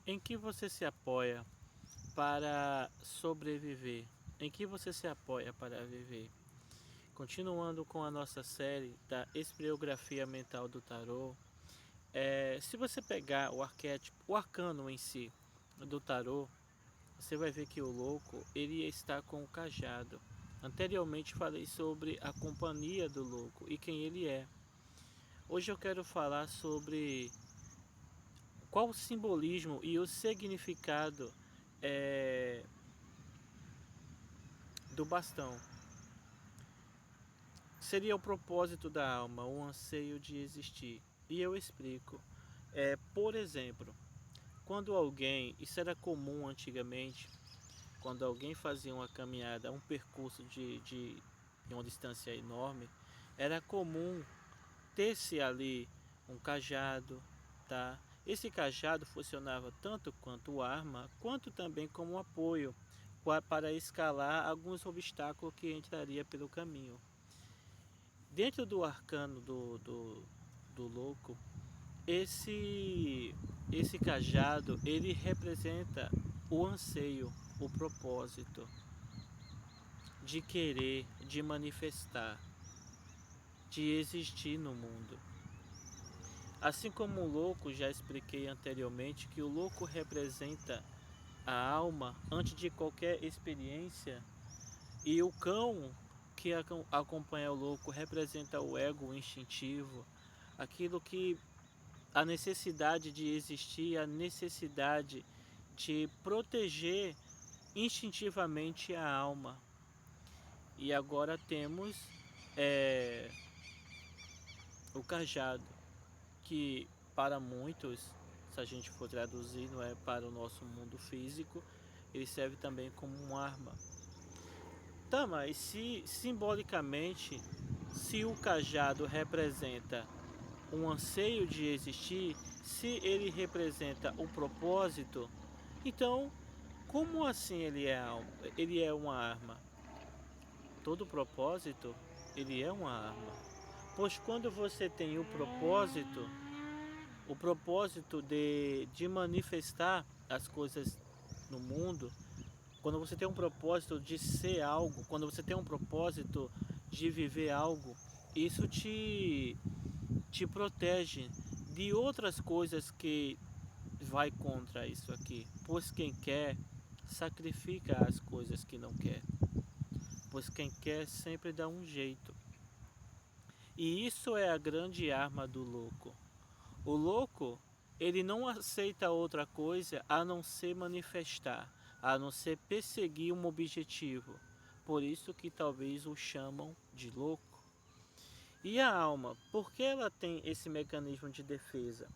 Em que você se apoia para sobreviver? Em que você se apoia para viver? Continuando com a nossa série da espriografia mental do tarô, se você pegar o arquétipo, o arcano em si do tarô, você vai ver que o louco ele está com o cajado. Anteriormente falei sobre a companhia do louco e quem ele é. Hoje eu quero falar sobre qual o simbolismo e o significado é, do bastão. Seria o propósito da alma, o anseio de existir. E eu explico. Por exemplo, quando alguém, isso era comum antigamente, quando alguém fazia uma caminhada, um percurso de uma distância enorme, era comum ter-se ali um cajado, tá? Esse cajado funcionava tanto quanto arma, quanto também como apoio para escalar alguns obstáculos que entraria pelo caminho. Dentro do arcano do louco, esse cajado ele representa o anseio, o propósito de querer, de manifestar, de existir no mundo. Assim como o louco, já expliquei anteriormente que o louco representa a alma antes de qualquer experiência, e o cão que acompanha o louco representa o ego instintivo, aquilo que a necessidade de existir, a necessidade de proteger instintivamente a alma. E agora temos é, o cajado, que para muitos, se a gente for traduzir, não é para o nosso mundo físico, ele serve também como uma arma. Tá, mas se simbolicamente, se o cajado representa um anseio de existir, se ele representa o propósito, então como assim ele é uma arma? Todo propósito, ele é uma arma. Pois quando você tem o propósito de manifestar as coisas no mundo, quando você tem um propósito de ser algo, quando você tem um propósito de viver algo, isso te protege de outras coisas que vai contra isso aqui. Pois quem quer, sacrifica as coisas que não quer. Pois quem quer sempre dá um jeito. E isso é a grande arma do louco. O louco, ele não aceita outra coisa a não ser manifestar, a não ser perseguir um objetivo. Por isso que talvez o chamam de louco. E a alma, por que ela tem esse mecanismo de defesa?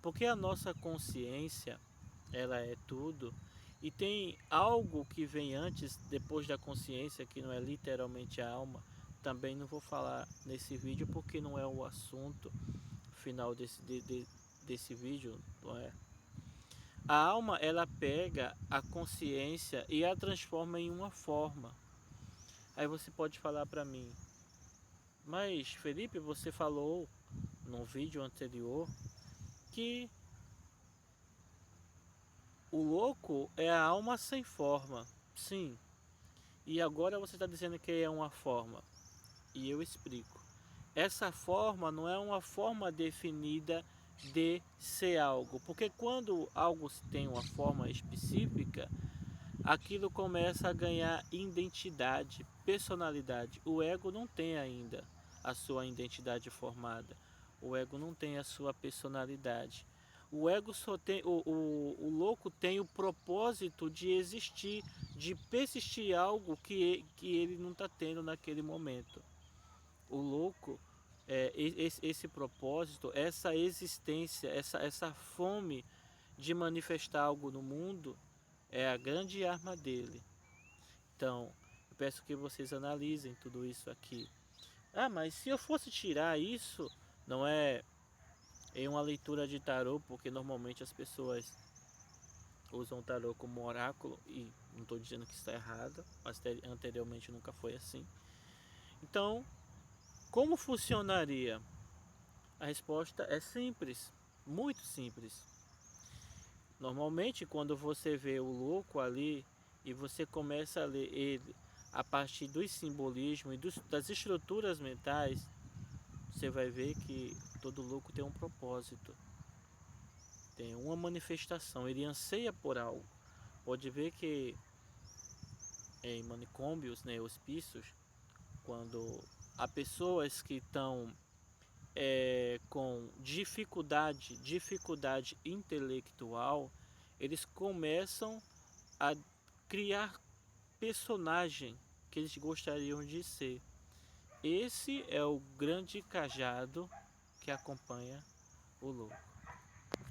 Porque a nossa consciência, ela é tudo, e tem algo que vem antes, depois da consciência, que não é literalmente a alma. Também não vou falar nesse vídeo porque não é o assunto final desse vídeo, não é? A alma, ela pega a consciência e a transforma em uma forma. Aí você pode falar para mim, mas Felipe, você falou no vídeo anterior que o louco é a alma sem forma. Sim. E agora você está dizendo que é uma forma. E eu explico. Essa forma não é uma forma definida de ser algo. Porque quando algo tem uma forma específica, aquilo começa a ganhar identidade, personalidade. O ego não tem ainda a sua identidade formada. O ego não tem a sua personalidade. O ego só tem, o louco tem o propósito de existir, de persistir algo que ele não está tendo naquele momento. O louco, esse propósito, essa existência, essa fome de manifestar algo no mundo, é a grande arma dele. Então, eu peço que vocês analisem tudo isso aqui. Ah, mas se eu fosse tirar isso, não é em uma leitura de tarô, porque normalmente as pessoas usam o tarô como oráculo, e não estou dizendo que está errado, mas anteriormente nunca foi assim. Então, como funcionaria? A resposta é simples, muito simples. Normalmente, quando você vê o louco ali e você começa a ler ele a partir dos simbolismos e das estruturas mentais, você vai ver que todo louco tem um propósito, tem uma manifestação, ele anseia por algo. Pode ver que em manicômios, né, hospícios, quando há pessoas que estão com dificuldade intelectual, eles começam a criar personagem que eles gostariam de ser. Esse é o grande cajado que acompanha o louco.